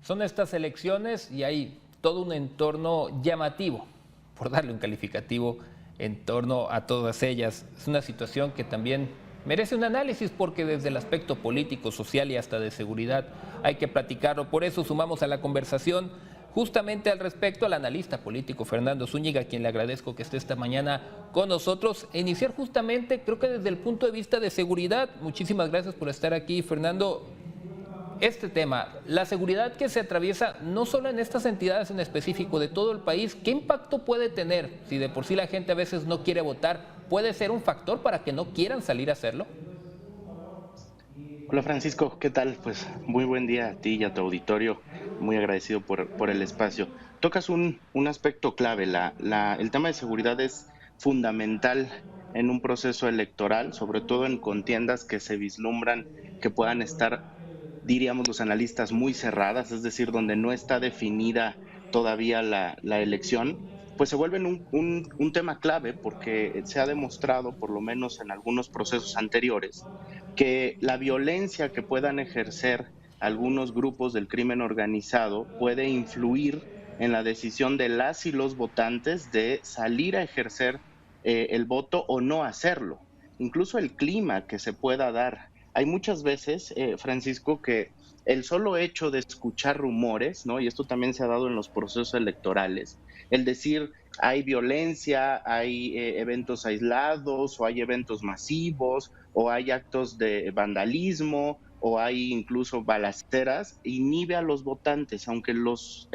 Son estas elecciones y hay todo un entorno llamativo, por darle un calificativo en torno a todas ellas. Es una situación que también merece un análisis porque desde el aspecto político, social y hasta de seguridad hay que platicarlo. Por eso sumamos a la conversación justamente al respecto al analista político Fernando Zúñiga, a quien le agradezco que esté esta mañana con nosotros. E iniciar justamente, creo que desde el punto de vista de seguridad. Muchísimas gracias por estar aquí, Fernando. Este tema, la seguridad que se atraviesa no solo en estas entidades en específico, de todo el país, ¿qué impacto puede tener? Si de por sí la gente a veces no quiere votar, ¿puede ser un factor para que no quieran salir a hacerlo? Hola Francisco, ¿qué tal? Pues muy buen día a ti y a tu auditorio, muy agradecido por el espacio. Tocas un aspecto clave, el tema de seguridad es fundamental en un proceso electoral, sobre todo en contiendas que se vislumbran que puedan estar, diríamos los analistas, muy cerradas, es decir, donde no está definida todavía la elección, pues se vuelven un tema clave porque se ha demostrado, por lo menos en algunos procesos anteriores, que la violencia que puedan ejercer algunos grupos del crimen organizado puede influir en la decisión de las y los votantes de salir a ejercer el voto o no hacerlo. Incluso el clima que se pueda dar. Hay muchas veces, Francisco, que el solo hecho de escuchar rumores, ¿no? Y esto también se ha dado en los procesos electorales, el decir hay violencia, hay eventos aislados o hay eventos masivos o hay actos de vandalismo o hay incluso balaceras, inhibe a los votantes, aunque los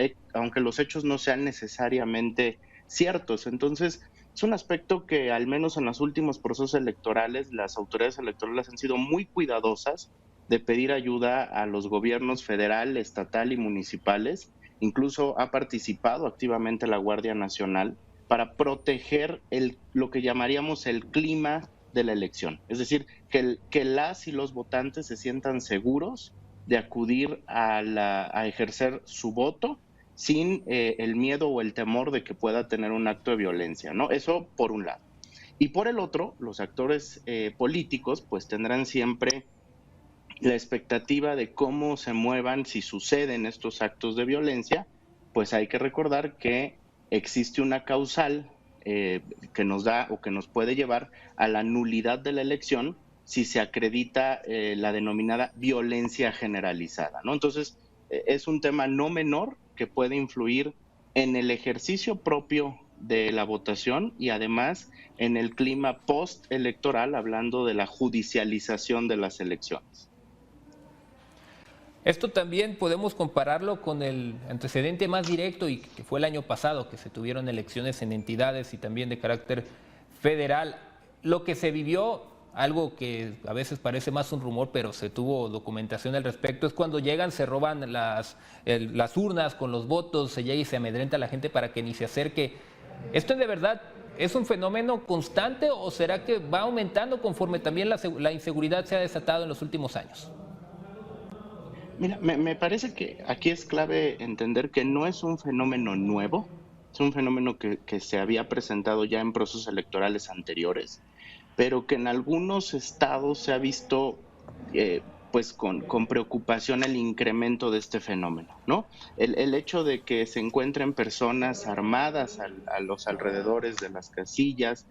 hechos no sean necesariamente ciertos. Entonces, es un aspecto que al menos en los últimos procesos electorales, las autoridades electorales han sido muy cuidadosas de pedir ayuda a los gobiernos federal, estatal y municipales. Incluso ha participado activamente la Guardia Nacional para proteger lo que llamaríamos el clima de la elección. Es decir, que las y los votantes se sientan seguros de acudir a ejercer su voto sin el miedo o el temor de que pueda tener un acto de violencia, ¿no? Eso por un lado. Y por el otro, los actores políticos pues tendrán siempre la expectativa de cómo se muevan si suceden estos actos de violencia, pues hay que recordar que existe una causal que nos da o que nos puede llevar a la nulidad de la elección si se acredita la denominada violencia generalizada, ¿no? Entonces, es un tema no menor que puede influir en el ejercicio propio de la votación y además en el clima postelectoral, hablando de la judicialización de las elecciones. Esto también podemos compararlo con el antecedente más directo y que fue el año pasado, que se tuvieron elecciones en entidades y también de carácter federal. Lo que se vivió, algo que a veces parece más un rumor, pero se tuvo documentación al respecto, es cuando llegan, se roban las urnas con los votos, se llega y se amedrenta a la gente para que ni se acerque. ¿Esto de verdad es un fenómeno constante o será que va aumentando conforme también la inseguridad se ha desatado en los últimos años? Mira, me parece que aquí es clave entender que no es un fenómeno nuevo, es un fenómeno que se había presentado ya en procesos electorales anteriores, pero que en algunos estados se ha visto pues con preocupación el incremento de este fenómeno, ¿no? El hecho de que se encuentren personas armadas a los alrededores de las casillas,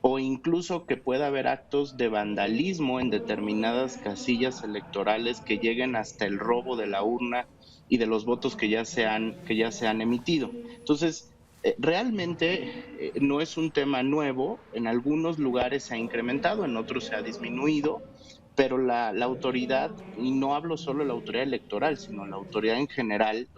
o incluso que pueda haber actos de vandalismo en determinadas casillas electorales que lleguen hasta el robo de la urna y de los votos que ya se han emitido. Entonces, realmente no es un tema nuevo, en algunos lugares se ha incrementado, en otros se ha disminuido, pero la autoridad, y no hablo solo de la autoridad electoral, sino la autoridad en general,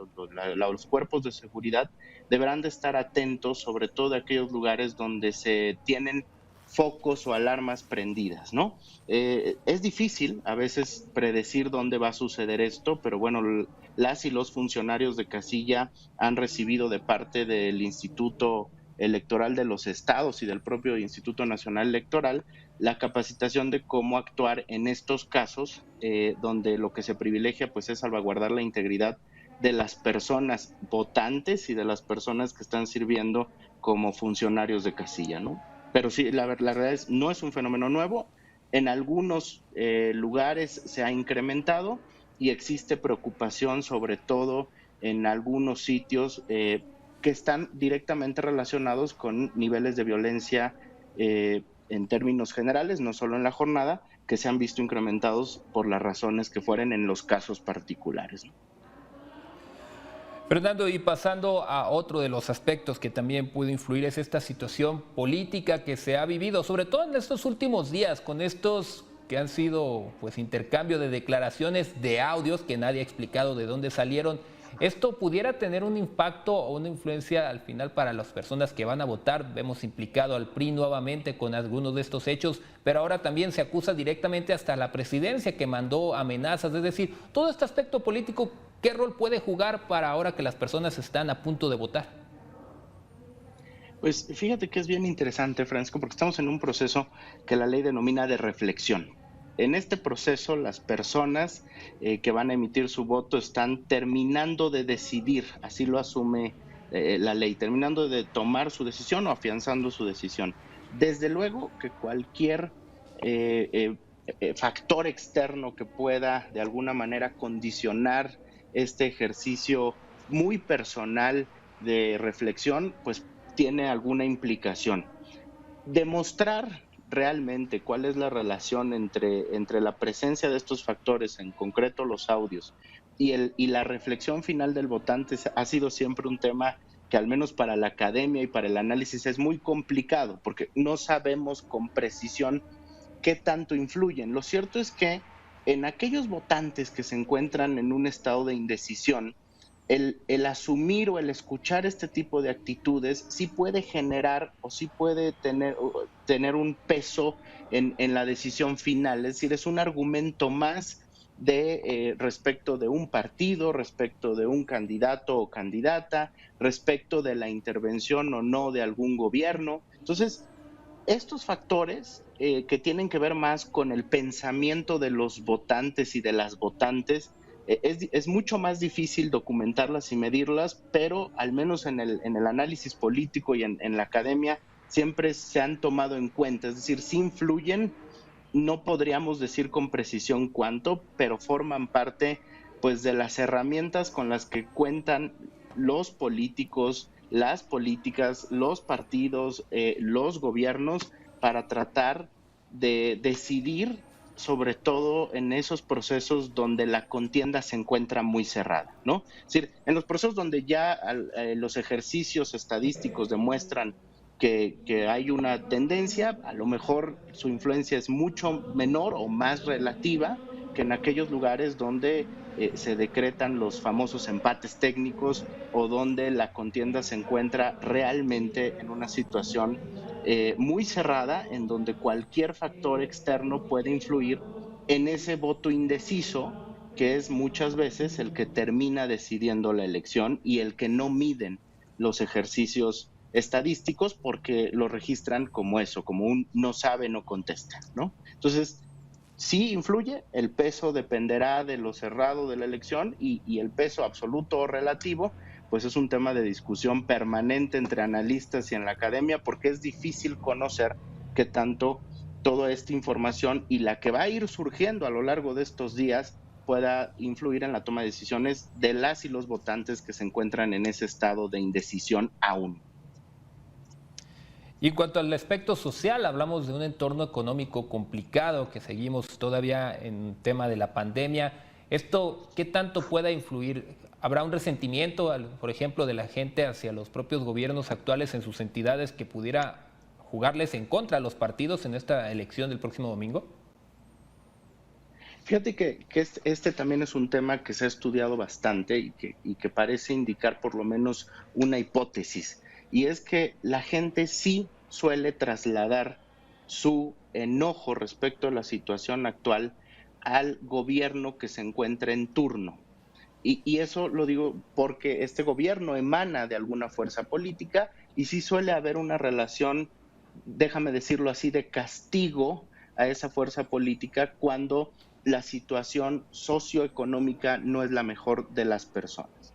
los cuerpos de seguridad, deberán de estar atentos, sobre todo de aquellos lugares donde se tienen focos o alarmas prendidas, ¿no? Es difícil a veces predecir dónde va a suceder esto, pero bueno, las y los funcionarios de casilla han recibido de parte del Instituto Electoral de los Estados y del propio Instituto Nacional Electoral la capacitación de cómo actuar en estos casos, donde lo que se privilegia pues es salvaguardar la integridad de las personas votantes y de las personas que están sirviendo como funcionarios de casilla, ¿no? Pero sí, la verdad es, no es un fenómeno nuevo. En algunos lugares se ha incrementado y existe preocupación sobre todo en algunos sitios que están directamente relacionados con niveles de violencia en términos generales, no solo en la jornada, que se han visto incrementados por las razones que fueren en los casos particulares, ¿no? Fernando, y pasando a otro de los aspectos que también pudo influir es esta situación política que se ha vivido, sobre todo en estos últimos días, con estos que han sido pues intercambio de declaraciones de audios que nadie ha explicado de dónde salieron. ¿Esto pudiera tener un impacto o una influencia al final para las personas que van a votar? Vemos implicado al PRI nuevamente con algunos de estos hechos, pero ahora también se acusa directamente hasta a la presidencia que mandó amenazas. Es decir, todo este aspecto político, ¿qué rol puede jugar para ahora que las personas están a punto de votar? Pues fíjate que es bien interesante, Francisco, porque estamos en un proceso que la ley denomina de reflexión. En este proceso, las personas que van a emitir su voto están terminando de decidir, así lo asume la ley, terminando de tomar su decisión o afianzando su decisión. Desde luego que cualquier eh, eh, factor externo que pueda de alguna manera condicionar este ejercicio muy personal de reflexión, pues tiene alguna implicación. Demostrar realmente cuál es la relación entre la presencia de estos factores, en concreto los audios, y la reflexión final del votante ha sido siempre un tema que al menos para la academia y para el análisis es muy complicado, porque no sabemos con precisión qué tanto influyen. Lo cierto es que en aquellos votantes que se encuentran en un estado de indecisión, el asumir o el escuchar este tipo de actitudes sí puede generar o sí puede tener un peso en la decisión final. Es decir, es un argumento más respecto de un partido, respecto de un candidato o candidata, respecto de la intervención o no de algún gobierno. Entonces, estos factores que tienen que ver más con el pensamiento de los votantes y de las votantes, es mucho más difícil documentarlas y medirlas, pero al menos en el análisis político y en la academia siempre se han tomado en cuenta, es decir, sí influyen, no podríamos decir con precisión cuánto, pero forman parte pues de las herramientas con las que cuentan los políticos, las políticas, los partidos, los gobiernos para tratar de decidir, sobre todo en esos procesos donde la contienda se encuentra muy cerrada, ¿no? Es decir, en los procesos donde ya los ejercicios estadísticos demuestran que hay una tendencia, a lo mejor su influencia es mucho menor o más relativa que en aquellos lugares donde se decretan los famosos empates técnicos o donde la contienda se encuentra realmente en una situación muy cerrada, en donde cualquier factor externo puede influir en ese voto indeciso, que es muchas veces el que termina decidiendo la elección y el que no miden los ejercicios estadísticos porque lo registran como eso, como un no sabe, no contesta, ¿no? Entonces, sí influye, el peso dependerá de lo cerrado de la elección y el peso absoluto o relativo, pues es un tema de discusión permanente entre analistas y en la academia porque es difícil conocer qué tanto toda esta información y la que va a ir surgiendo a lo largo de estos días pueda influir en la toma de decisiones de las y los votantes que se encuentran en ese estado de indecisión aún. Y en cuanto al aspecto social, hablamos de un entorno económico complicado que seguimos todavía en tema de la pandemia. ¿Esto qué tanto pueda influir? ¿Habrá un resentimiento, por ejemplo, de la gente hacia los propios gobiernos actuales en sus entidades que pudiera jugarles en contra a los partidos en esta elección del próximo domingo? Fíjate que este también es un tema que se ha estudiado bastante y que parece indicar por lo menos una hipótesis, y es que la gente sí suele trasladar su enojo respecto a la situación actual al gobierno que se encuentra en turno. Y eso lo digo porque este gobierno emana de alguna fuerza política y sí suele haber una relación, déjame decirlo así, de castigo a esa fuerza política cuando la situación socioeconómica no es la mejor de las personas.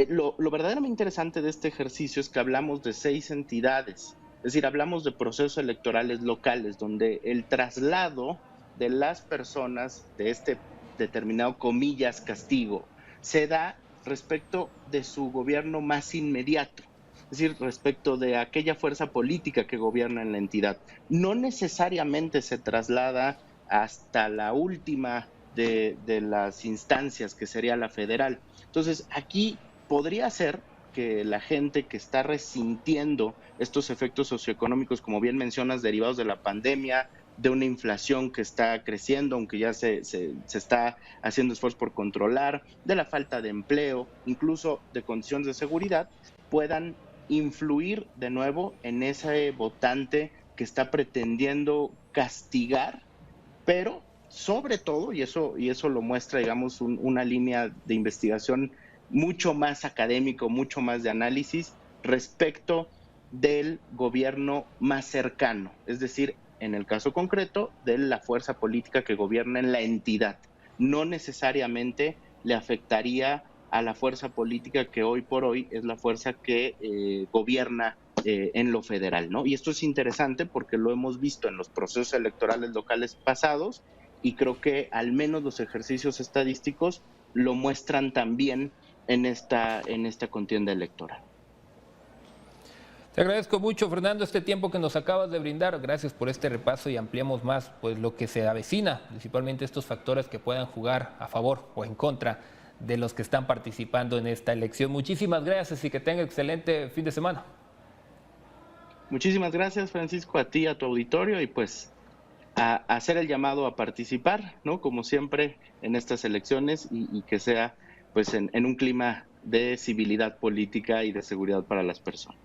Lo verdaderamente interesante de este ejercicio es que hablamos de 6 entidades, es decir, hablamos de procesos electorales locales donde el traslado de las personas de este determinado comillas castigo se da respecto de su gobierno más inmediato, es decir, respecto de aquella fuerza política que gobierna en la entidad. No necesariamente se traslada hasta la última de las instancias, que sería la federal. Entonces, aquí podría ser que la gente que está resintiendo estos efectos socioeconómicos, como bien mencionas, derivados de la pandemia, de una inflación que está creciendo, aunque ya se está haciendo esfuerzos por controlar, de la falta de empleo, incluso de condiciones de seguridad, puedan influir de nuevo en ese votante que está pretendiendo castigar, pero sobre todo, y eso lo muestra, digamos, una línea de investigación mucho más académico, mucho más de análisis respecto del gobierno más cercano, es decir, en el caso concreto de la fuerza política que gobierna en la entidad. No necesariamente le afectaría a la fuerza política que hoy por hoy es la fuerza que gobierna en lo federal, ¿no? Y esto es interesante porque lo hemos visto en los procesos electorales locales pasados y creo que al menos los ejercicios estadísticos lo muestran también en esta contienda electoral. Te agradezco mucho, Fernando, este tiempo que nos acabas de brindar. Gracias por este repaso y ampliamos más pues lo que se avecina, principalmente estos factores que puedan jugar a favor o en contra de los que están participando en esta elección. Muchísimas gracias y que tenga excelente fin de semana. Muchísimas gracias, Francisco, a ti, a tu auditorio, y pues a hacer el llamado a participar, ¿no? Como siempre en estas elecciones y que sea pues en un clima de civilidad política y de seguridad para las personas.